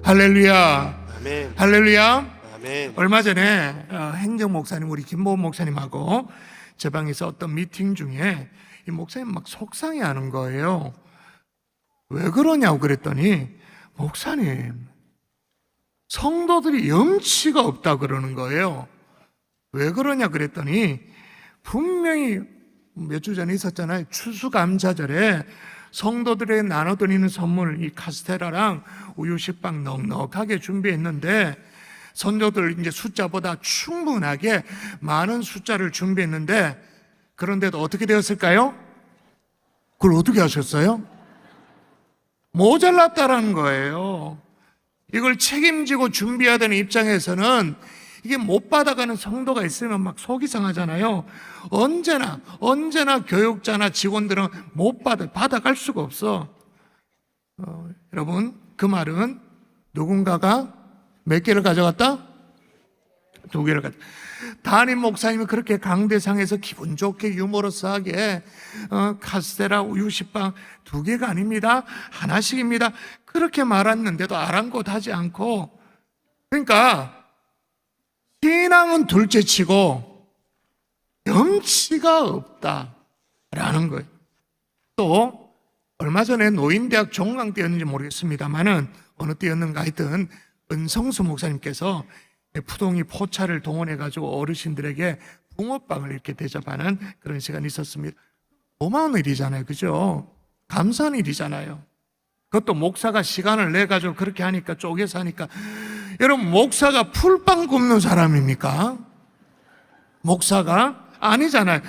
할렐루야. 아멘. 할렐루야. 아멘. 얼마 전에 행정 목사님, 우리 김보은 목사님하고 제 방에서 어떤 미팅 중에 이 목사님 막 속상해하는 거예요. 왜 그러냐고 그랬더니, 목사님, 성도들이 염치가 없다 그러는 거예요. 왜 그러냐 그랬더니, 분명히 몇 주 전에 있었잖아요. 추수감사절에 성도들에게 나눠드리는 선물, 이 카스테라랑 우유 식빵 넉넉하게 준비했는데, 선조들 이제 숫자보다 충분하게 많은 숫자를 준비했는데, 그런데도 어떻게 되었을까요? 그걸 어떻게 하셨어요? 모자랐다라는 거예요. 이걸 책임지고 준비해야 되는 입장에서는 이게 못 받아가는 성도가 있으면 막 속이 상하잖아요. 언제나 교육자나 직원들은 받아갈 수가 없어. 여러분, 그 말은 누군가가 몇 개를 가져갔다? 2개를 가져갔다. 담임 목사님이 그렇게 강대상에서 기분 좋게 유머러스하게 카스테라 우유 식빵 2개가 아닙니다, 하나씩입니다, 그렇게 말했는데도 아랑곳하지 않고, 그러니까 신앙은 둘째치고 염치가 없다라는 거예요. 또 얼마 전에 노인대학 종강 때였는지 모르겠습니다만은 어느 때였는가 하여튼 은성수 목사님께서 푸동이 포차를 동원해가지고 어르신들에게 붕어빵을 이렇게 대접하는 그런 시간이 있었습니다. 고마운 일이잖아요, 그죠? 감사한 일이잖아요. 그것도 목사가 시간을 내가지고 그렇게 하니까, 쪼개서 하니까. 여러분, 목사가 풀빵 굽는 사람입니까? 목사가? 아니잖아요.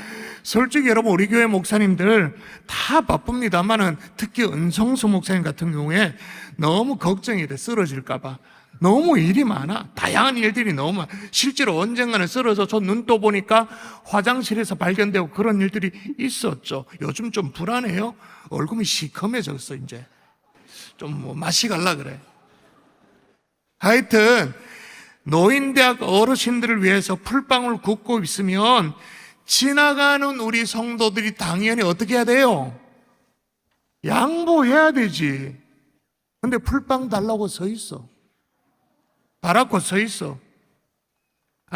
솔직히 여러분, 우리 교회 목사님들 다 바쁩니다만은 특히 은성수 목사님 같은 경우에 너무 걱정이 돼, 쓰러질까봐. 너무 일이 많아. 다양한 일들이 너무 많아. 실제로 언젠가는 쓰러져 저 눈 떠 보니까 화장실에서 발견되고 그런 일들이 있었죠. 요즘 좀 불안해요. 얼굴이 시커매졌어. 이제 좀 맛이 갈라 그래. 하여튼 노인대학 어르신들을 위해서 풀빵을 굽고 있으면 지나가는 우리 성도들이 당연히 어떻게 해야 돼요? 양보해야 되지. 근데 풀빵 달라고 서 있어. 바라고 서 있어.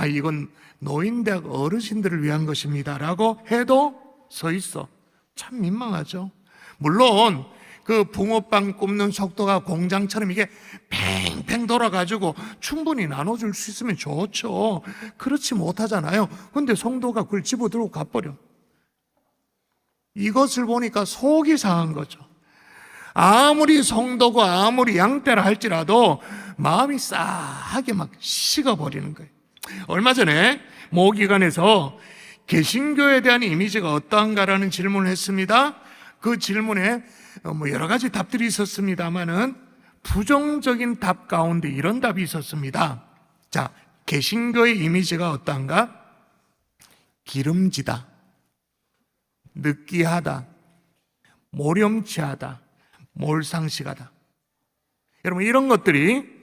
이건 노인대학 어르신들을 위한 것입니다 라고 해도 서 있어. 참 민망하죠. 물론 그 붕어빵 굽는 속도가 공장처럼 이게 팽팽 돌아가지고 충분히 나눠줄 수 있으면 좋죠. 그렇지 못하잖아요. 근데 성도가 그걸 집어들고 가버려. 이것을 보니까 속이 상한 거죠. 아무리 성도고 아무리 양떼라 할지라도 마음이 싸하게 막 식어버리는 거예요. 얼마 전에 모기관에서 개신교에 대한 이미지가 어떠한가라는 질문을 했습니다. 그 질문에 여러 가지 답들이 있었습니다만은 부정적인 답 가운데 이런 답이 있었습니다. 자, 개신교의 이미지가 어떠한가? 기름지다, 느끼하다, 모렴치하다, 몰상식하다. 여러분, 이런 것들이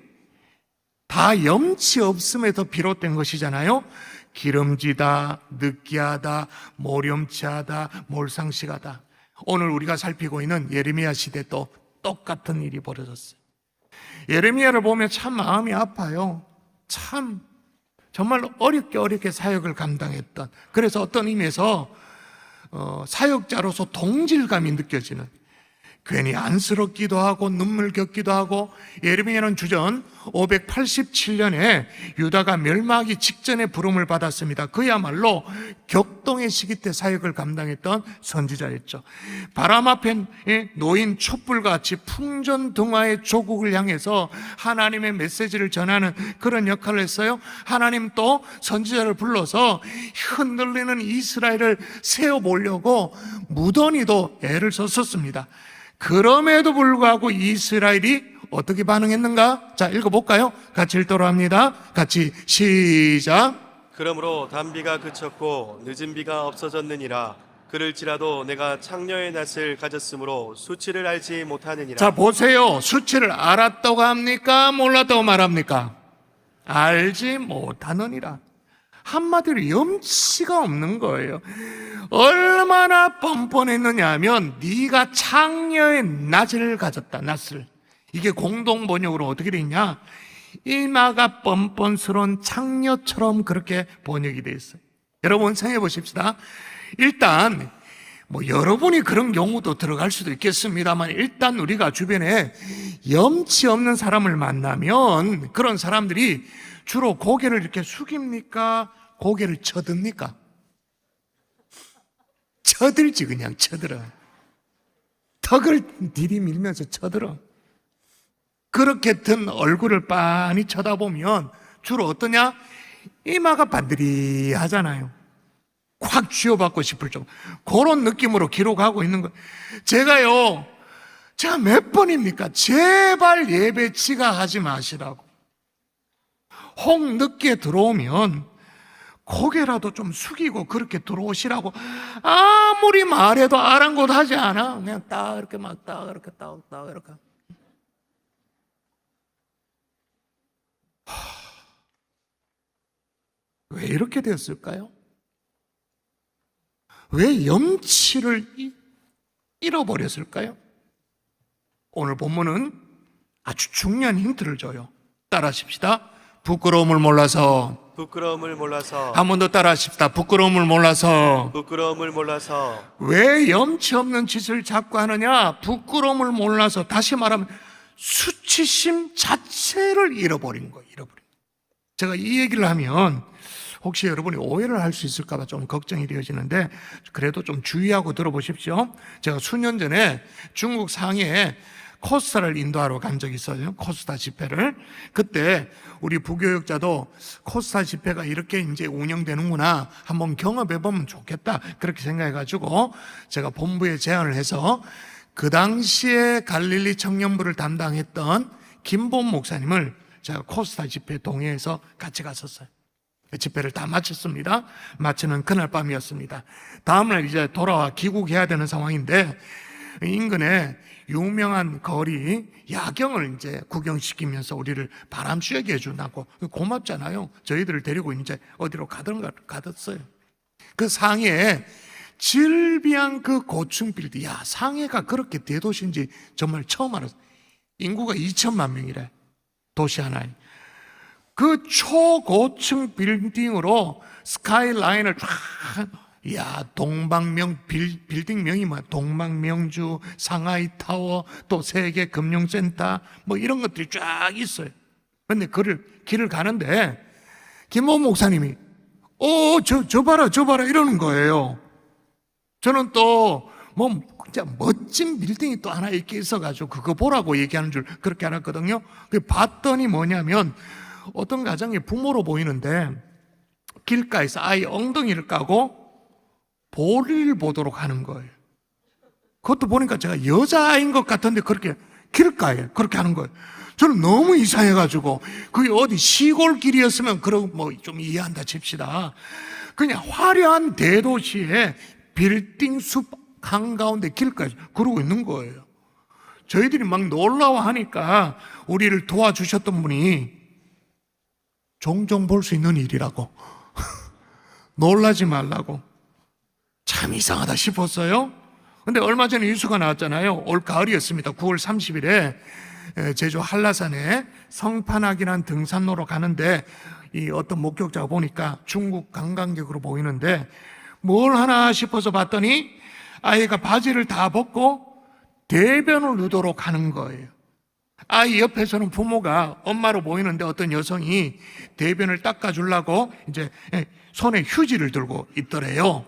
다 염치 없음에서 비롯된 것이잖아요. 기름지다, 느끼하다, 모렴치하다, 몰상식하다. 오늘 우리가 살피고 있는 예레미야 시대도 똑같은 일이 벌어졌어요. 예레미야를 보면 참 마음이 아파요. 참 정말로 어렵게 사역을 감당했던, 그래서 어떤 의미에서 사역자로서 동질감이 느껴지는, 괜히 안쓰럽기도 하고 눈물겹기도 하고. 예레미야는 주전 587년에 유다가 멸망하기 직전에 부름을 받았습니다. 그야말로 격동의 시기 때 사역을 감당했던 선지자였죠. 바람 앞에 놓인 촛불같이 풍전등화의 조국을 향해서 하나님의 메시지를 전하는 그런 역할을 했어요. 하나님 또 선지자를 불러서 흔들리는 이스라엘을 세워보려고 무던히도 애를 썼었습니다. 그럼에도 불구하고 이스라엘이 어떻게 반응했는가? 자, 읽어볼까요? 같이 읽도록 합니다. 같이 시작. 그러므로 단비가 그쳤고 늦은 비가 없어졌느니라. 그럴지라도 내가 창녀의 낯을 가졌으므로 수치를 알지 못하느니라. 자, 보세요. 수치를 알았다고 합니까? 몰랐다고 말합니까? 알지 못하느니라. 한마디로 염치가 없는 거예요. 얼마나 뻔뻔했느냐 하면 네가 창녀의 낯을 가졌다. 낯을. 이게 공동 번역으로 어떻게 돼 있냐? 이마가 뻔뻔스러운 창녀처럼 그렇게 번역이 되어 있어요. 여러분 생각해 보십시다. 일단 뭐 여러분이 그런 경우도 들어갈 수도 있겠습니다만, 일단 우리가 주변에 염치 없는 사람을 만나면 그런 사람들이 주로 고개를 이렇게 숙입니까? 고개를 쳐듭니까? 쳐들지, 그냥 쳐들어. 턱을 들이밀면서 쳐들어. 그렇게 든 얼굴을 빤히 쳐다보면 주로 어떠냐? 이마가 반드리하잖아요. 확 쥐어받고 싶을 정도. 그런 느낌으로 기록하고 있는 거예요. 제가 몇 번입니까? 제발 예배 지각하지 마시라고. 혹 늦게 들어오면 고개라도 좀 숙이고 그렇게 들어오시라고 아무리 말해도 아랑곳하지 않아. 그냥 딱 이렇게 막 딱 이렇게 딱 이렇게. 왜 이렇게 되었을까요? 왜 염치를 잃어버렸을까요? 오늘 본문은 아주 중요한 힌트를 줘요. 따라하십시다. 부끄러움을 몰라서. 부끄러움을 몰라서. 한 번 더 따라하십시다. 부끄러움을 몰라서. 부끄러움을 몰라서. 왜 염치 없는 짓을 자꾸 하느냐? 부끄러움을 몰라서. 다시 말하면 수치심 자체를 잃어버린 거예요. 제가 이 얘기를 하면 혹시 여러분이 오해를 할 수 있을까 봐 좀 걱정이 되어지는데, 그래도 좀 주의하고 들어보십시오. 제가 수년 전에 중국 상해에 코스타를 인도하러 간 적이 있어요. 코스타 집회를. 그때 우리 부교역자도 코스타 집회가 이렇게 이제 운영되는구나, 한번 경험해 보면 좋겠다, 그렇게 생각해가지고 제가 본부에 제안을 해서 그 당시에 갈릴리 청년부를 담당했던 김본 목사님을 제가 코스타 집회 동해에서 같이 갔었어요. 집회를 다 마쳤습니다. 마치는 그날 밤이었습니다. 다음날 이제 돌아와 귀국해야 되는 상황인데, 인근에 유명한 거리 야경을 이제 구경시키면서 우리를 바람 쐬게 해준다고. 고맙잖아요. 저희들을 데리고 이제 어디로 가뒀어요. 그 상해에 질비한 그 고층 빌딩, 야, 상해가 그렇게 대도시인지 정말 처음 알았어요. 인구가 2천만 명이래, 도시 하나에. 그 초고층 빌딩으로 스카이라인을 쫙, 야, 빌딩명이 뭐야? 동방명주, 상하이 타워, 또 세계 금융센터, 뭐 이런 것들이 쫙 있어요. 근데 길을 가는데, 김모 목사님이, 저 봐라, 이러는 거예요. 저는 또, 진짜 멋진 빌딩이 또 하나 이렇게 있어가지고, 그거 보라고 얘기하는 줄 그렇게 알았거든요. 봤더니 뭐냐면, 어떤 가정의 부모로 보이는데 길가에서 아이 엉덩이를 까고 볼일 보도록 하는 거예요. 그것도 보니까 제가 여자아이인 것 같은데 그렇게 길가에 그렇게 하는 거예요. 저는 너무 이상해가지고, 그게 어디 시골길이었으면 그러고 뭐 좀 이해한다 칩시다. 그냥 화려한 대도시에 빌딩 숲 한가운데 길가에 그러고 있는 거예요. 저희들이 막 놀라워하니까 우리를 도와주셨던 분이 종종 볼 수 있는 일이라고 놀라지 말라고. 참 이상하다 싶었어요. 근데 얼마 전에 뉴스가 나왔잖아요. 올 가을이었습니다. 9월 30일에 제주 한라산에 성판악이라는 등산로로 가는데, 이 어떤 목격자가 보니까 중국 관광객으로 보이는데 뭘 하나 싶어서 봤더니 아이가 바지를 다 벗고 대변을 누도록 하는 거예요. 아이 옆에서는 부모가 엄마로 보이는데 어떤 여성이 대변을 닦아주려고 이제 손에 휴지를 들고 있더래요.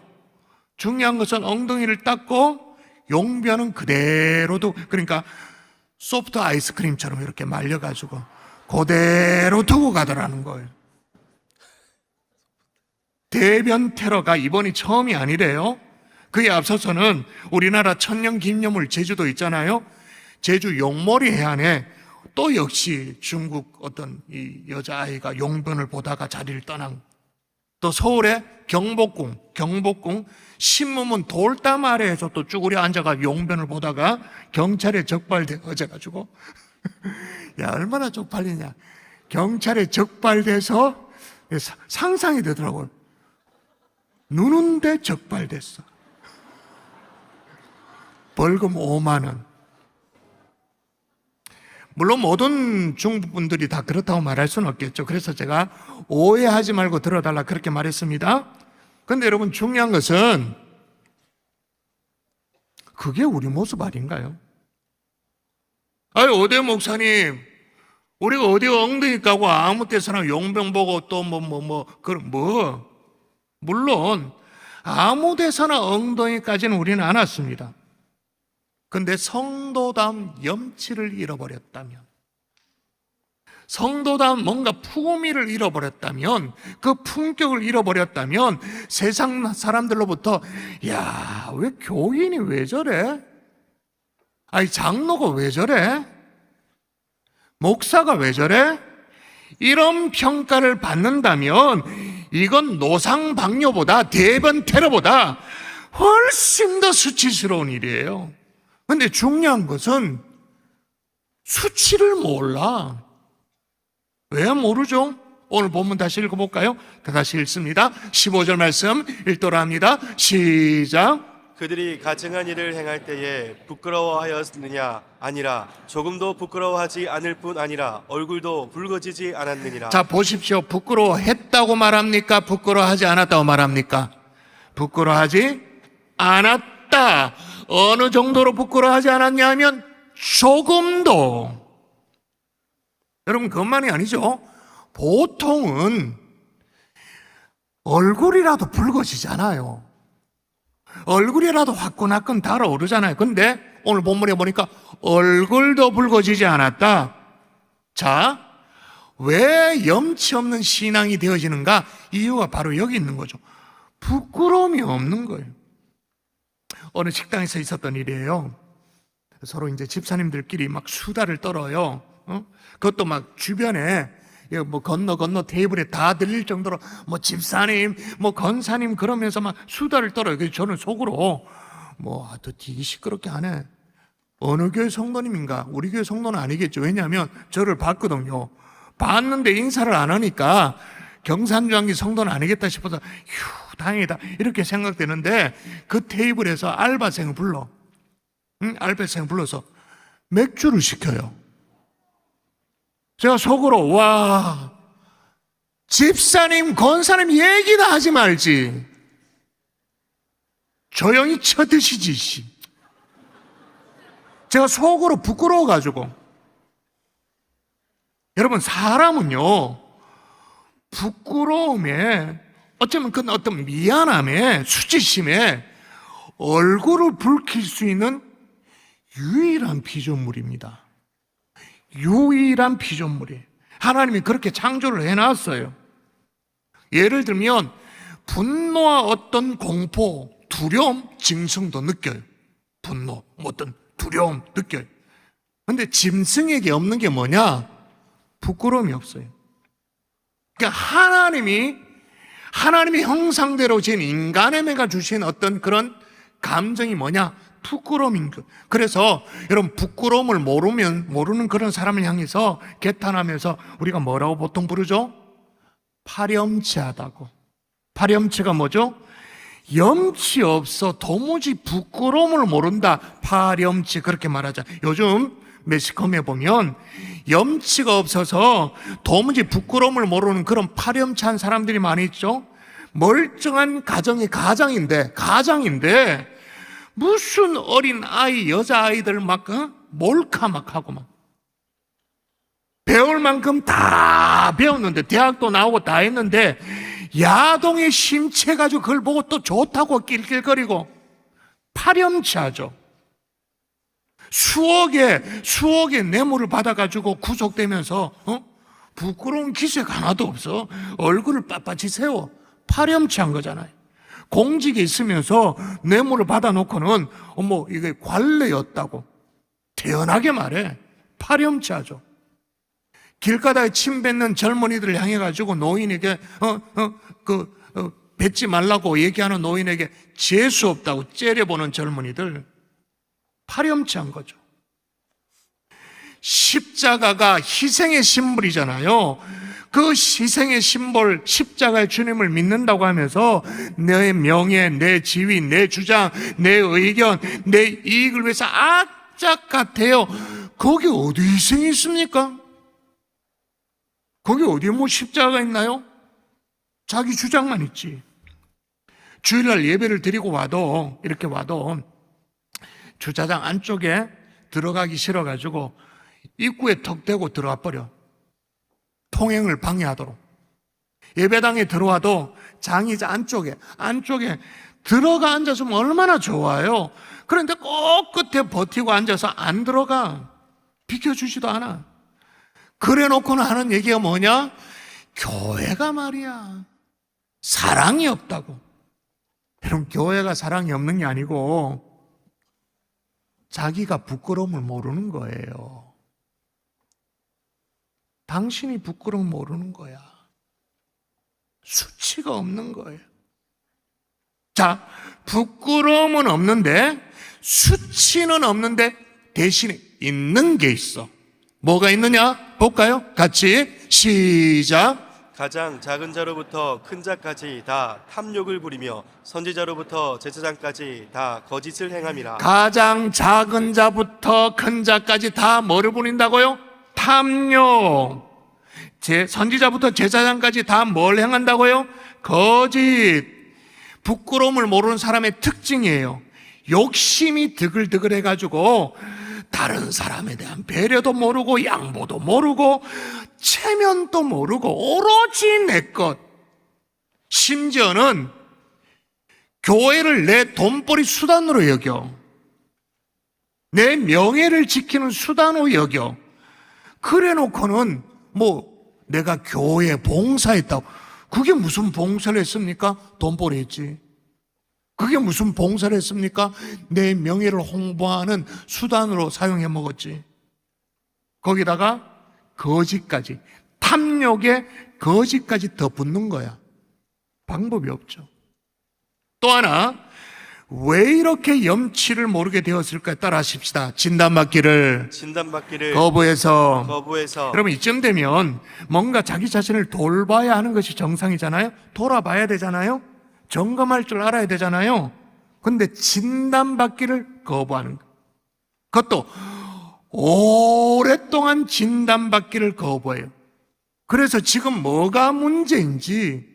중요한 것은 엉덩이를 닦고 용변은 그대로 그러니까 소프트 아이스크림처럼 이렇게 말려가지고 그대로 두고 가더라는 거예요. 대변 테러가 이번이 처음이 아니래요. 그에 앞서서는 우리나라 천년 기념물 제주도 있잖아요. 제주 용머리 해안에 또 역시 중국 어떤 이 여자아이가 용변을 보다가 자리를 떠난, 또 서울의 경복궁 신문문 돌담 아래에서 또 쭈그려 앉아가 용변을 보다가 경찰에 적발되어져가지고 야, 얼마나 쪽팔리냐. 경찰에 적발돼서 상상이 되더라고요. 누는데 적발됐어. 벌금 5만 원. 물론 모든 중부분들이 다 그렇다고 말할 수는 없겠죠. 그래서 제가 오해하지 말고 들어달라 그렇게 말했습니다. 근데 여러분, 중요한 것은 그게 우리 모습 아닌가요? 아유, 어디 목사님, 우리가 어디 엉덩이 까고 아무 때서나 용병 보고 또 물론 아무 데서나 엉덩이까지는 우리는 안 왔습니다. 근데 성도다운 염치를 잃어버렸다면, 성도다운 뭔가 품위를 잃어버렸다면, 그 품격을 잃어버렸다면 세상 사람들로부터 야, 왜 교인이 왜 저래? 아니, 장로가 왜 저래? 목사가 왜 저래? 이런 평가를 받는다면 이건 노상방뇨보다 대변 테러보다 훨씬 더 수치스러운 일이에요. 근데 중요한 것은 수치를 몰라. 왜 모르죠? 오늘 본문 다시 읽어볼까요? 다시 읽습니다. 15절 말씀 읽도록 합니다. 시작. 그들이 가증한 일을 행할 때에 부끄러워하였느냐? 아니라 조금도 부끄러워하지 않을 뿐 아니라 얼굴도 붉어지지 않았느니라. 자, 보십시오. 부끄러워했다고 말합니까? 부끄러워하지 않았다고 말합니까? 부끄러워하지 않았다. 어느 정도로 부끄러워하지 않았냐 하면 조금도. 여러분, 그것만이 아니죠. 보통은 얼굴이라도 붉어지잖아요. 얼굴이라도 화끈화끈 달아오르잖아요. 근데 오늘 본문에 보니까 얼굴도 붉어지지 않았다. 자, 왜 염치 없는 신앙이 되어지는가? 이유가 바로 여기 있는 거죠. 부끄러움이 없는 거예요. 어느 식당에서 있었던 일이에요. 서로 이제 집사님들끼리 막 수다를 떨어요. 그것도 막 주변에 뭐 건너 테이블에 다 들릴 정도로 뭐 집사님, 뭐 건사님 그러면서 막 수다를 떨어요. 그래서 저는 속으로 뭐 또 되게 시끄럽게 하네. 어느 교회 성도님인가? 우리 교회 성도는 아니겠죠. 왜냐하면 저를 봤거든요. 봤는데 인사를 안 하니까 경산주한기 성도는 아니겠다 싶어서 휴, 다행이다 이렇게 생각되는데 그 테이블에서 알바생을 불러. 알바생을 불러서 맥주를 시켜요. 제가 속으로 와, 집사님, 권사님 얘기나 하지 말지. 조용히 쳐드시지 씨. 제가 속으로 부끄러워가지고. 여러분, 사람은요 부끄러움에 어쩌면 그 어떤 미안함에 수치심에 얼굴을 붉힐 수 있는 유일한 피조물입니다. 유일한 피조물이에요. 하나님이 그렇게 창조를 해놨어요. 예를 들면 분노와 어떤 공포, 두려움, 증성도 느껴요. 분노, 어떤 두려움 느껴요. 근데 짐승에게 없는 게 뭐냐? 부끄러움이 없어요. 그러니까 하나님의 형상대로 지은 인간에게가 주신 어떤 그런 감정이 뭐냐? 부끄러움인 것. 그래서 여러분, 부끄러움을 모르는 그런 사람을 향해서 개탄하면서 우리가 뭐라고 보통 부르죠? 파렴치하다고. 파렴치가 뭐죠? 염치 없어 도무지 부끄러움을 모른다. 파렴치 그렇게 말하자. 요즘 매스컴에 보면 염치가 없어서 도무지 부끄러움을 모르는 그런 파렴치한 사람들이 많이 있죠. 멀쩡한 가정이 가장인데 무슨 어린 아이, 여자아이들 막 몰카 막 하고 막 배울 만큼 다 배웠는데 대학도 나오고 다 했는데 야동에 심취해가지고 그걸 보고 또 좋다고 낄낄거리고 파렴치하죠. 수억의 뇌물을 받아가지고 구속되면서 부끄러운 기색 하나도 없어. 얼굴을 빳빳이 세워. 파렴치한 거잖아요. 공직에 있으면서 뇌물을 받아놓고는 이게 관례였다고 태연하게 말해. 파렴치하죠. 길가다에 침 뱉는 젊은이들을 향해 가지고 노인에게 뱉지 말라고 얘기하는 노인에게 재수 없다고 째려보는 젊은이들, 파렴치한 거죠. 십자가가 희생의 심볼이잖아요. 그 희생의 심볼, 십자가의 주님을 믿는다고 하면서 내 명예, 내 지위, 내 주장, 내 의견, 내 이익을 위해서 악착 같아요. 거기 어디 희생이 있습니까? 거기 어디에 뭐 십자가가 있나요? 자기 주장만 있지. 주일날 예배를 드리고 와도, 이렇게 와도 주차장 안쪽에 들어가기 싫어가지고 입구에 턱 대고 들어가 버려. 통행을 방해하도록. 예배당에 들어와도 장의자 안쪽에 들어가 앉았으면 얼마나 좋아요. 그런데 꼭 끝에 버티고 앉아서 안 들어가. 비켜주지도 않아. 그래 놓고는 하는 얘기가 뭐냐? 교회가 말이야, 사랑이 없다고. 여러분, 교회가 사랑이 없는 게 아니고 자기가 부끄러움을 모르는 거예요. 당신이 부끄러움 모르는 거야. 수치가 없는 거예요. 자, 부끄러움은 없는데 수치는 없는데 대신에 있는 게 있어. 뭐가 있느냐? 볼까요? 같이 시작. 가장 작은 자로부터 큰 자까지 다 탐욕을 부리며 선지자로부터 제사장까지 다 거짓을 행함이라. 가장 작은 자부터 큰 자까지 다 뭐를 부린다고요? 탐욕. 선지자부터 제사장까지 다 뭘 행한다고요? 거짓. 부끄러움을 모르는 사람의 특징이에요. 욕심이 드글드글해가지고 다른 사람에 대한 배려도 모르고 양보도 모르고 체면도 모르고 오로지 내 것. 심지어는 교회를 내 돈벌이 수단으로 여겨. 내 명예를 지키는 수단으로 여겨. 그래 놓고는 뭐 내가 교회에 봉사했다고. 그게 무슨 봉사를 했습니까? 돈벌이 했지. 그게 무슨 봉사를 했습니까? 내 명예를 홍보하는 수단으로 사용해 먹었지. 거기다가 거짓까지, 탐욕에 거짓까지 더 붙는 거야. 방법이 없죠. 또 하나, 왜 이렇게 염치를 모르게 되었을까? 따라 하십시다. 진단받기를 거부해서. 여러분, 이쯤 되면 뭔가 자기 자신을 돌봐야 하는 것이 정상이잖아요. 돌아봐야 되잖아요. 점검할 줄 알아야 되잖아요. 근데 진단받기를 거부하는 것. 그것도 오랫동안 진단받기를 거부해요. 그래서 지금 뭐가 문제인지,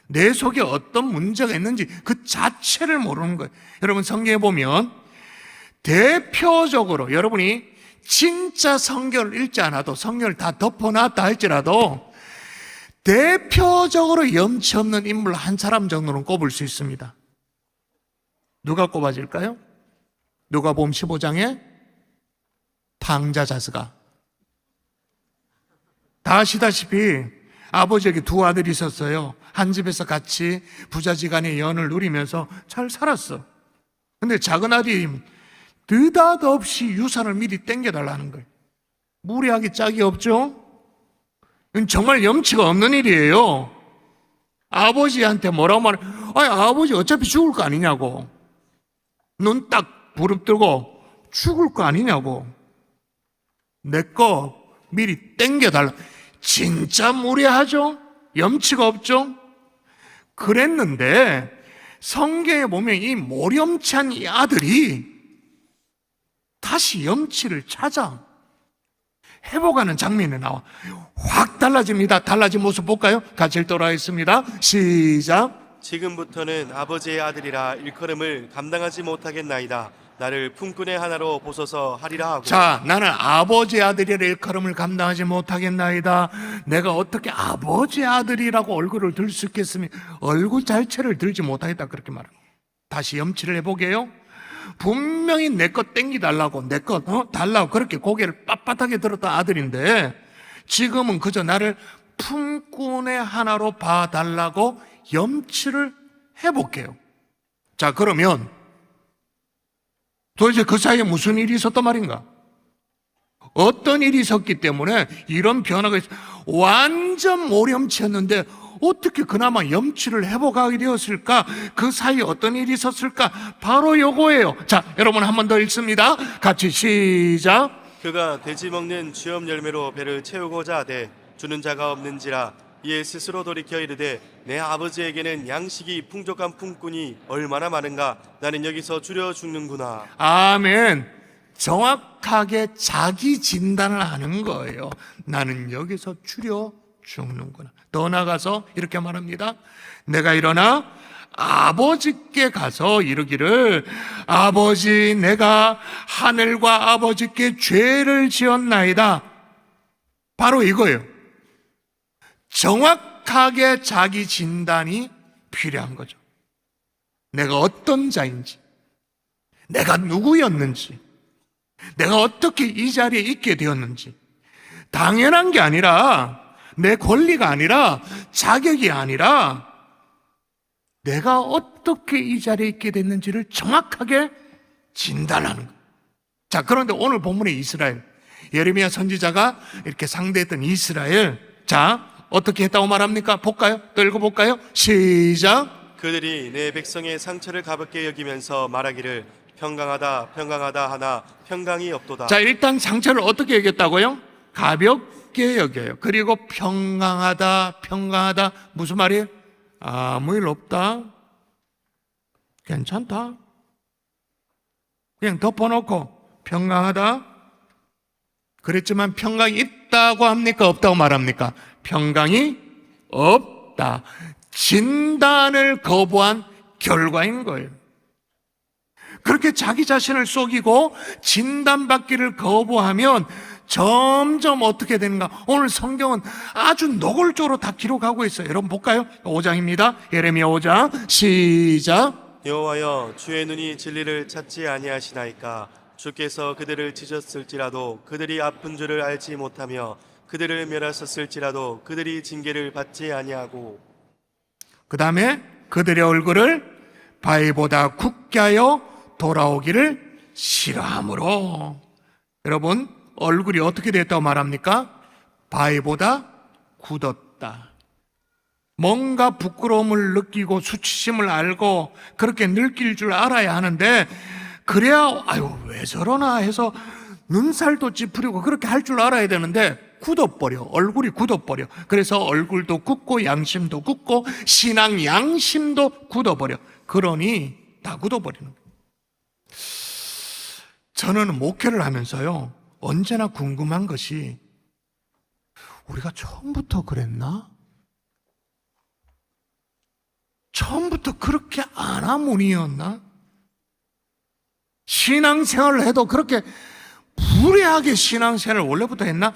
내 속에 어떤 문제가 있는지 그 자체를 모르는 거예요. 여러분, 성경에 보면 대표적으로 여러분이 진짜 성경을 읽지 않아도, 성경을 다 덮어놨다 할지라도 대표적으로 염치 없는 인물 한 사람 정도는 꼽을 수 있습니다. 누가 꼽아질까요? 누가복음 15장에 방자자스가. 다 아시다시피 아버지에게 두 아들이 있었어요. 한 집에서 같이 부자지간의 연을 누리면서 잘 살았어. 근데 작은 아들이 느닷없이 유산을 미리 땡겨달라는 거예요. 무리하기 짝이 없죠? 이건 정말 염치가 없는 일이에요. 아버지한테 뭐라고 말해? 아니, 아버지 어차피 죽을 거 아니냐고. 눈 딱 부릅뜨고 죽을 거 아니냐고. 내 거 미리 땡겨달라. 진짜 무례하죠? 염치가 없죠? 그랬는데 성경에 보면 이 모렴치한 이 아들이 다시 염치를 찾아 회복하는 장면이 나와. 확 달라집니다. 달라진 모습 볼까요? 같이 읽도록 하겠습니다. 시작. 지금부터는 아버지의 아들이라 일컬음을 감당하지 못하겠나이다. 나를 품꾼의 하나로 보소서 하리라 하고. 자, 나는 아버지의 아들이라 일컬음을 감당하지 못하겠나이다. 내가 어떻게 아버지의 아들이라고 얼굴을 들 수 있겠으며 얼굴 자체를 들지 못하겠다, 그렇게 말합니다. 다시 염치를 해보게요. 분명히 내 것 땡기달라고, 내 것 달라고 그렇게 고개를 빳빳하게 들었던 아들인데 지금은 그저 나를 품꾼의 하나로 봐달라고 염치를 해볼게요. 자, 그러면 도대체 그 사이에 무슨 일이 있었단 말인가? 어떤 일이 있었기 때문에 이런 변화가 있어? 완전 모렴치였는데 어떻게 그나마 염치를 회복하게 되었을까? 그 사이에 어떤 일이 있었을까? 바로 요거예요. 자, 여러분 한 번 더 읽습니다. 같이 시작. 그가 돼지 먹는 쥐염 열매로 배를 채우고자 하되 주는 자가 없는지라 이에 스스로 돌이켜 이르되 내 아버지에게는 양식이 풍족한 품꾼이 얼마나 많은가. 나는 여기서 줄여 죽는구나. 아멘. 정확하게 자기 진단을 하는 거예요. 나는 여기서 줄여 죽는구나. 더 나아가서 이렇게 말합니다. 내가 일어나 아버지께 가서 이르기를, 아버지, 내가 하늘과 아버지께 죄를 지었나이다. 바로 이거예요. 정확하게 자기 진단이 필요한 거죠. 내가 어떤 자인지, 내가 누구였는지, 내가 어떻게 이 자리에 있게 되었는지, 당연한 게 아니라, 내 권리가 아니라, 자격이 아니라, 내가 어떻게 이 자리에 있게 됐는지를 정확하게 진단하는 거예요. 자, 그런데 오늘 본문의 이스라엘, 예레미야 선지자가 이렇게 상대했던 이스라엘, 자, 어떻게 했다고 말합니까? 볼까요? 또 읽어볼까요? 시작. 그들이 내 백성의 상처를 가볍게 여기면서 말하기를 평강하다 평강하다 하나 평강이 없도다. 자, 일단 상처를 어떻게 여겼다고요? 가볍게 여겨요. 그리고 평강하다, 평강하다. 무슨 말이에요? 아무 일 없다. 괜찮다. 그냥 덮어놓고 평강하다. 그랬지만 평강이 있다고 합니까? 없다고 말합니까? 평강이 없다. 진단을 거부한 결과인 거예요. 그렇게 자기 자신을 속이고 진단받기를 거부하면 점점 어떻게 되는가? 오늘 성경은 아주 노골적으로 다 기록하고 있어요. 여러분 볼까요? 5장입니다. 예레미야 5장 시작. 여호와여, 주의 눈이 진리를 찾지 아니하시나이까? 주께서 그들을 찢었을지라도 그들이 아픈 줄을 알지 못하며 그들을 멸하셨을지라도 그들이 징계를 받지 아니하고, 그 다음에 그들의 얼굴을 바위보다 굳게 하여 돌아오기를 싫어하므로. 여러분, 얼굴이 어떻게 됐다고 말합니까? 바위보다 굳었다. 뭔가 부끄러움을 느끼고 수치심을 알고 그렇게 늙길 줄 알아야 하는데, 그래야 아유 왜 저러나 해서 눈살도 찌푸리고 그렇게 할 줄 알아야 되는데 굳어버려. 얼굴이 굳어버려. 그래서 얼굴도 굳고 양심도 굳고 신앙 양심도 굳어버려. 그러니 다 굳어버리는 거예요. 저는 목회를 하면서요, 언제나 궁금한 것이, 우리가 처음부터 그랬나? 처음부터 그렇게 안하문이었나? 신앙생활을 해도 그렇게 불의하게 신앙생활을 원래부터 했나?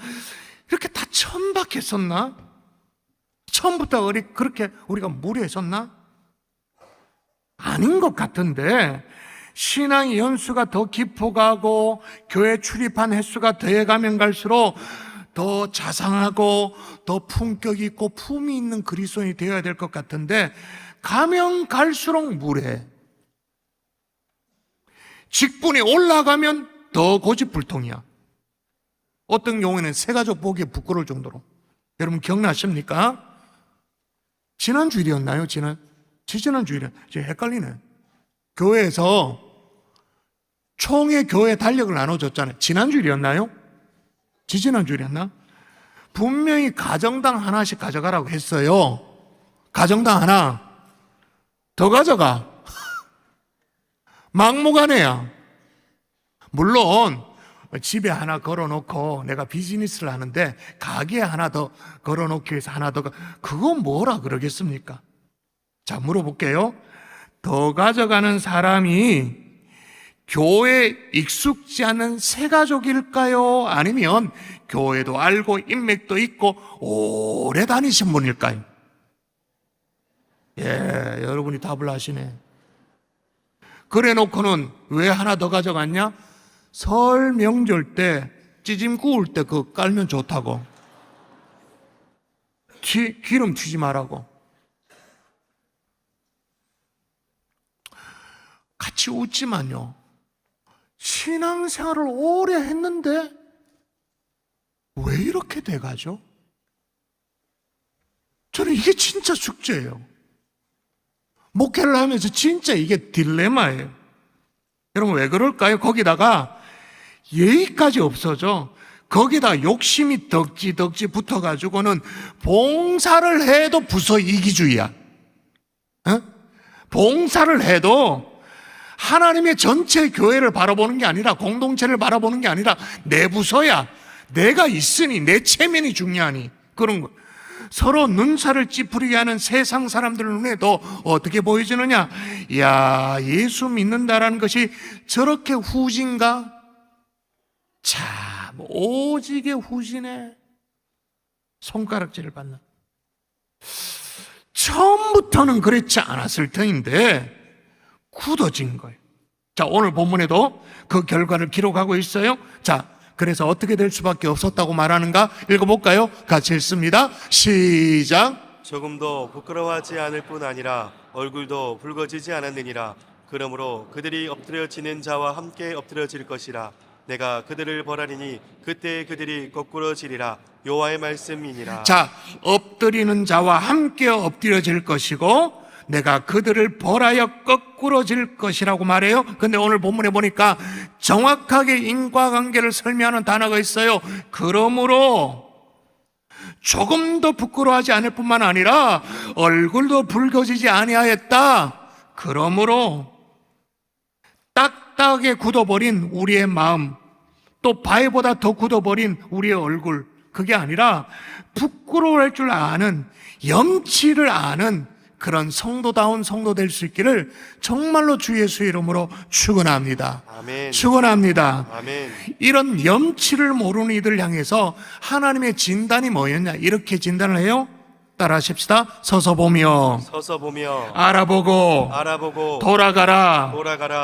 이렇게 다 천박했었나? 처음부터 그렇게 우리가 무례했었나? 아닌 것 같은데, 신앙의 연수가 더 깊어가고 교회 출입한 횟수가 더해가면 갈수록 더 자상하고 더 품격 있고 품이 있는 그리스도인이 되어야 될 것 같은데, 가면 갈수록 무례해. 직분이 올라가면 더 고집불통이야. 어떤 경우에는 새가족 보기에 부끄러울 정도로. 여러분 기억나십니까? 지난주일이었나요? 지난주일이야. 이제 헷갈리네. 교회에서 총회 교회 달력을 나눠줬잖아요. 지난주일이었나요? 지지난주일이었나? 분명히 가정당 하나씩 가져가라고 했어요. 가정당 하나 더 가져가. 막무가내야. 물론 집에 하나 걸어놓고 내가 비즈니스를 하는데 가게에 하나 더 걸어놓기 위해서 하나 더, 그건 뭐라 그러겠습니까? 자, 물어볼게요. 더 가져가는 사람이 교회에 익숙지 않은 새가족일까요? 아니면 교회도 알고 인맥도 있고 오래 다니신 분일까요? 예, 여러분이 답을 하시네. 그래 놓고는 왜 하나 더 가져갔냐? 설 명절 때 찌짐 구울 때 그거 깔면 좋다고. 기름 튀지 말라고. 같이 웃지만요, 신앙생활을 오래 했는데 왜 이렇게 돼가죠? 저는 이게 진짜 숙제예요. 목회를 하면서 진짜 이게 딜레마예요. 여러분 왜 그럴까요? 거기다가 예의까지 없어져. 거기다 욕심이 덕지 붙어가지고는 봉사를 해도 부서 이기주의야. 봉사를 해도 하나님의 전체 교회를 바라보는 게 아니라, 공동체를 바라보는 게 아니라 내 부서야, 내가 있으니, 내 체면이 중요하니, 그런 거. 서로 눈살을 찌푸리게 하는 세상 사람들 눈에도 어떻게 보여지느냐? 야, 예수 믿는다라는 것이 저렇게 후진가? 참 오지게 후진해. 손가락질을 받는. 처음부터는 그렇지 않았을 터인데 굳어진 거예요. 자, 오늘 본문에도 그 결과를 기록하고 있어요. 자, 그래서 어떻게 될 수밖에 없었다고 말하는가? 읽어볼까요? 같이 읽습니다. 시작. 조금도 부끄러워하지 않을 뿐 아니라 얼굴도 붉어지지 않았느니라. 그러므로 그들이 엎드려지는 자와 함께 엎드려질 것이라. 내가 그들을 벌하리니 그때 그들이 거꾸러지리라. 여호와의 말씀이니라. 자, 엎드리는 자와 함께 엎드려질 것이고 내가 그들을 벌하여 거꾸러질 것이라고 말해요. 근데 오늘 본문에 보니까 정확하게 인과관계를 설명하는 단어가 있어요. 그러므로 조금도 부끄러워하지 않을 뿐만 아니라 얼굴도 붉어지지 아니하였다. 그러므로 딱딱하게 굳어버린 우리의 마음, 또 바위보다 더 굳어버린 우리의 얼굴, 그게 아니라 부끄러워할 줄 아는, 염치를 아는 그런 성도다운 성도 될 수 있기를 정말로 주 예수의 이름으로 축원합니다. 아멘. 축원합니다. 아멘. 이런 염치를 모르는 이들 향해서 하나님의 진단이 뭐였냐? 이렇게 진단을 해요. 따라 하십시다. 서서 보며 알아보고 돌아가라.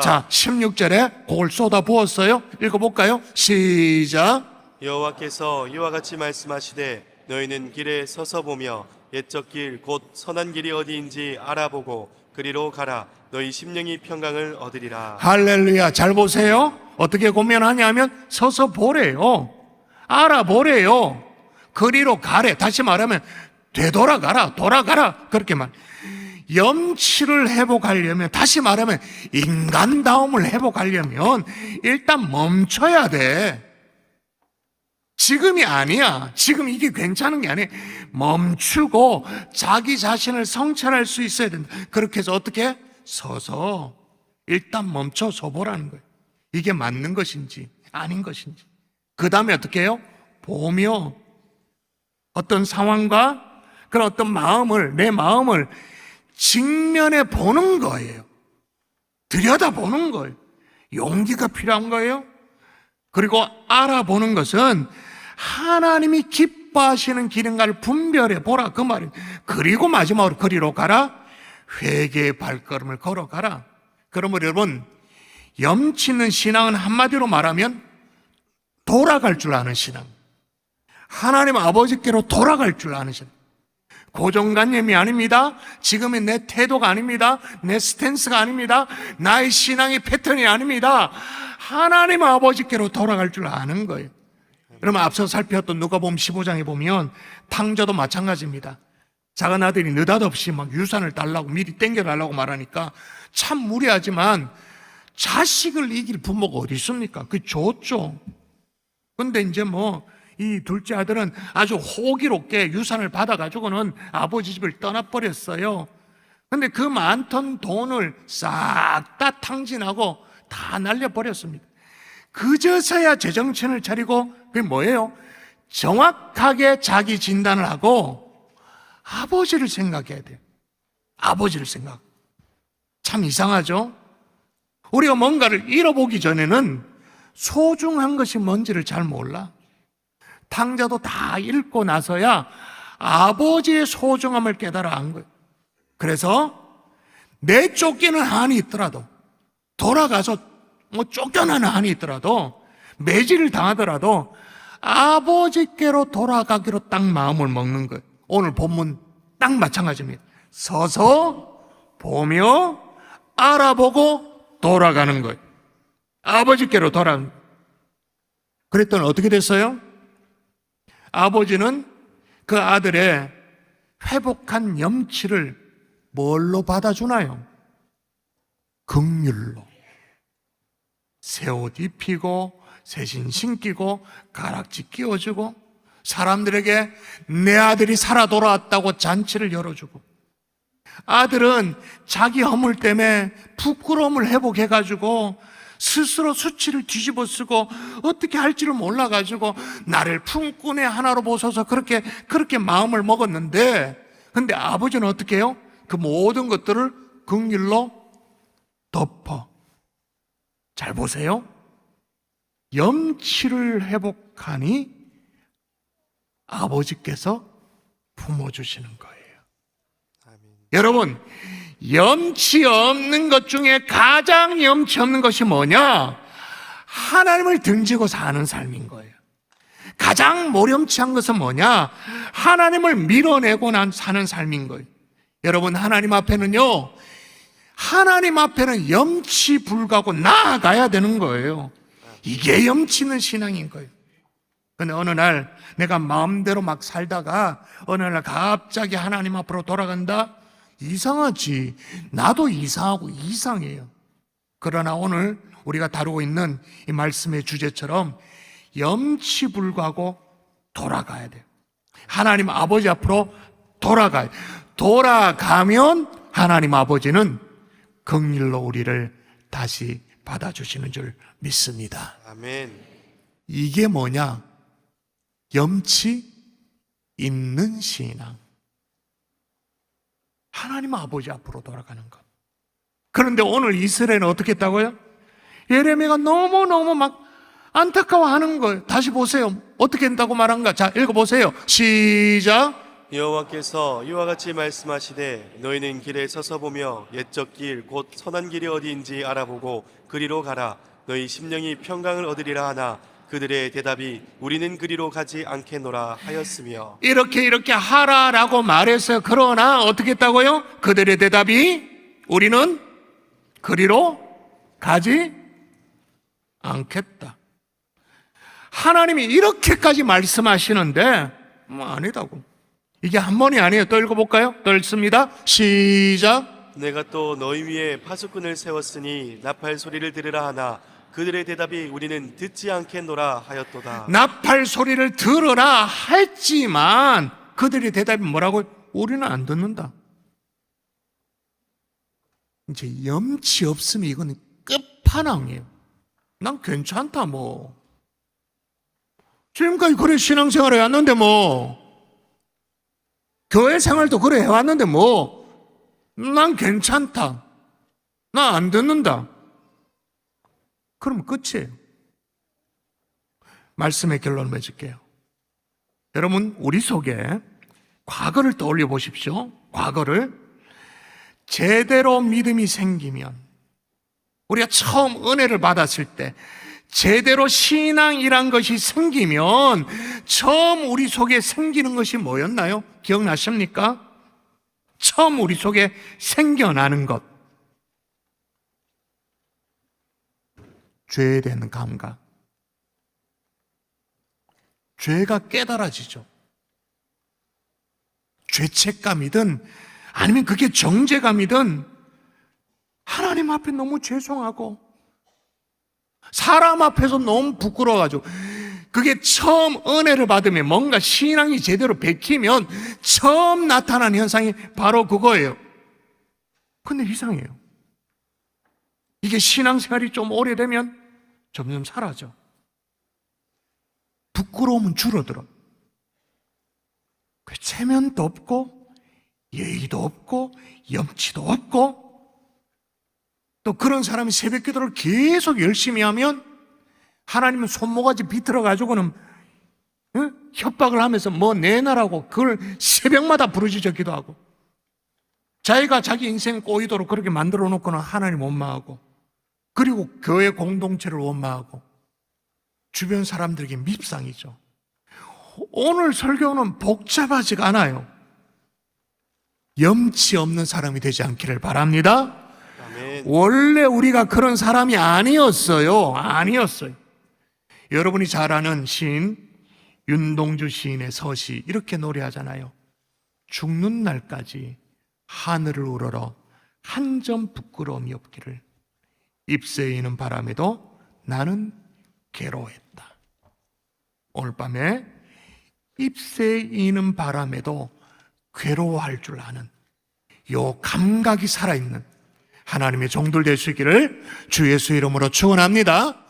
자, 16절에 그걸 쏟아 부었어요. 읽어볼까요? 시작. 여호와께서 이와 같이 말씀하시되 너희는 길에 서서 보며 옛적 길 곧 선한 길이 어디인지 알아보고 그리로 가라. 너희 심령이 평강을 얻으리라. 할렐루야. 잘 보세요. 어떻게 고면하냐면 서서 보래요. 알아보래요. 그리로 가래. 다시 말하면 되돌아가라. 돌아가라. 그렇게 말. 염치를 회복하려면, 다시 말하면 인간다움을 회복하려면 일단 멈춰야 돼. 지금이 아니야. 지금 이게 괜찮은 게 아니야. 멈추고 자기 자신을 성찰할 수 있어야 된다. 그렇게 해서 어떻게? 서서 일단 멈춰서 보라는 거예요. 이게 맞는 것인지 아닌 것인지. 그 다음에 어떻게 해요? 보며 어떤 상황과 그런 어떤 마음을, 내 마음을 직면해 보는 거예요. 들여다보는 거예요. 용기가 필요한 거예요. 그리고 알아보는 것은 하나님이 기뻐하시는 길인가를 분별해 보라, 그 말이에요. 그리고 마지막으로 그리로 가라. 회개의 발걸음을 걸어가라. 그러면 여러분, 염치 있는 신앙은 한마디로 말하면 돌아갈 줄 아는 신앙. 하나님 아버지께로 돌아갈 줄 아는 신앙. 고정관념이 아닙니다. 지금의 내 태도가 아닙니다. 내 스탠스가 아닙니다. 나의 신앙의 패턴이 아닙니다. 하나님 아버지께로 돌아갈 줄 아는 거예요. 그러면 앞서 살펴봤던 누가복음 15장에 보면 탕자도 마찬가지입니다. 작은 아들이 느닷없이 막 유산을 달라고 미리 땡겨달라고 말하니까 참 무례하지만 자식을 이길 부모가 어디 있습니까? 그게 좋죠. 근데 이제 이 둘째 아들은 아주 호기롭게 유산을 받아가지고는 아버지 집을 떠나버렸어요. 근데 그 많던 돈을 싹 다 탕진하고 다 날려버렸습니다. 그저서야 제정신을 차리고, 그게 뭐예요? 정확하게 자기 진단을 하고 아버지를 생각해야 돼요. 아버지를 생각. 참 이상하죠? 우리가 뭔가를 잃어보기 전에는 소중한 것이 뭔지를 잘 몰라. 탕자도 다 잃고 나서야 아버지의 소중함을 깨달아 안 거예요. 그래서 내쫓기는 한이 있더라도, 돌아가서 쫓겨나는 한이 있더라도, 매질을 당하더라도 아버지께로 돌아가기로 딱 마음을 먹는 거예요. 오늘 본문 딱 마찬가지입니다. 서서 보며 알아보고 돌아가는 거예요. 아버지께로 돌아가는 거예요. 그랬더니 어떻게 됐어요? 아버지는 그 아들의 회복한 염치를 뭘로 받아주나요? 긍휼로. 새 옷 입히고 새신 신기고 가락지 끼워주고 사람들에게 내 아들이 살아 돌아왔다고 잔치를 열어주고 아들은 자기 허물 때문에 부끄러움을 회복해가지고 스스로 수치를 뒤집어 쓰고 어떻게 할지를 몰라가지고 나를 품꾼의 하나로 보소서 그렇게 마음을 먹었는데, 근데 아버지는 어떻게 해요? 그 모든 것들을 긍휼로 덮어. 잘 보세요. 염치를 회복하니 아버지께서 품어주시는 거예요. 아멘. 여러분, 염치 없는 것 중에 가장 염치 없는 것이 뭐냐? 하나님을 등지고 사는 삶인 거예요. 가장 모렴치한 것은 뭐냐? 하나님을 밀어내고 사는 삶인 거예요. 여러분, 하나님 앞에는 염치 불구하고 나아가야 되는 거예요. 이게 염치 있는 신앙인 거예요. 근데 어느 날 내가 마음대로 막 살다가 어느 날 갑자기 하나님 앞으로 돌아간다? 이상하지. 나도 이상하고 이상해요. 그러나 오늘 우리가 다루고 있는 이 말씀의 주제처럼 염치 불구하고 돌아가야 돼요. 하나님 아버지 앞으로 돌아가요. 돌아가면 하나님 아버지는 긍휼로 우리를 다시 받아주시는 줄 믿습니다. 아멘. 이게 뭐냐? 염치 있는 신앙. 하나님 아버지 앞으로 돌아가는 것. 그런데 오늘 이스라엘은 어떻게 했다고요? 예레미야가 너무너무 막 안타까워하는 거예요. 다시 보세요. 어떻게 한다고 말한가? 자, 읽어보세요. 시작. 여호와께서 이와 같이 말씀하시되 너희는 길에 서서 보며 옛적 길 곧 선한 길이 어디인지 알아보고 그리로 가라. 너희 심령이 평강을 얻으리라 하나 그들의 대답이 우리는 그리로 가지 않겠노라 하였으며. 이렇게 하라라고 말했어요. 그러나 어떻게 했다고요? 그들의 대답이 우리는 그리로 가지 않겠다. 하나님이 이렇게까지 말씀하시는데 아니다고. 이게 한 번이 아니에요. 또 읽어볼까요? 또 읽습니다. 시작. 내가 또 너희 위에 파수꾼을 세웠으니 나팔 소리를 들으라 하나 그들의 대답이 우리는 듣지 않겠노라 하였도다. 나팔 소리를 들으라 했지만 그들의 대답이 뭐라고? 우리는 안 듣는다. 이제 염치 없으면 이건 끝판왕이에요. 난 괜찮다 뭐. 지금까지 그래 신앙생활 해왔는데 뭐. 교회 생활도 그래 해왔는데 뭐. 난 괜찮다. 나 안 듣는다. 그럼 끝이에요. 말씀의 결론을 맺을게요. 여러분, 우리 속에 과거를 떠올려 보십시오. 과거를. 제대로 믿음이 생기면, 우리가 처음 은혜를 받았을 때 제대로 신앙이란 것이 생기면 처음 우리 속에 생기는 것이 뭐였나요? 기억나십니까? 처음 우리 속에 생겨나는 것, 죄에 대한 감각. 죄가 깨달아지죠. 죄책감이든 아니면 그게 정죄감이든 하나님 앞에 너무 죄송하고 사람 앞에서 너무 부끄러워가지고, 그게 처음 은혜를 받으면 뭔가 신앙이 제대로 베끼면 처음 나타나는 현상이 바로 그거예요. 근데 이상해요. 이게 신앙생활이 좀 오래되면 점점 사라져. 부끄러움은 줄어들어. 체면도 없고 예의도 없고 염치도 없고, 또 그런 사람이 새벽 기도를 계속 열심히 하면 하나님은 손모가지 비틀어 가지고는 협박을 하면서 뭐 내놔라고 그걸 새벽마다 부르짖어 기도하고, 자기가 자기 인생 꼬이도록 그렇게 만들어 놓고는 하나님 원망하고, 그리고 교회 공동체를 원망하고 주변 사람들에게 밉상이죠. 오늘 설교는 복잡하지가 않아요. 염치 없는 사람이 되지 않기를 바랍니다. 아멘. 원래 우리가 그런 사람이 아니었어요. 여러분이 잘 아는 시인 윤동주 시인의 서시 이렇게 노래하잖아요. 죽는 날까지 하늘을 우러러 한 점 부끄러움이 없기를, 잎새에 이는 바람에도 나는 괴로워했다. 오늘 밤에 잎새에 이는 바람에도 괴로워할 줄 아는 요 감각이 살아있는 하나님의 종들 될 수 있기를 주 예수 이름으로 축원합니다.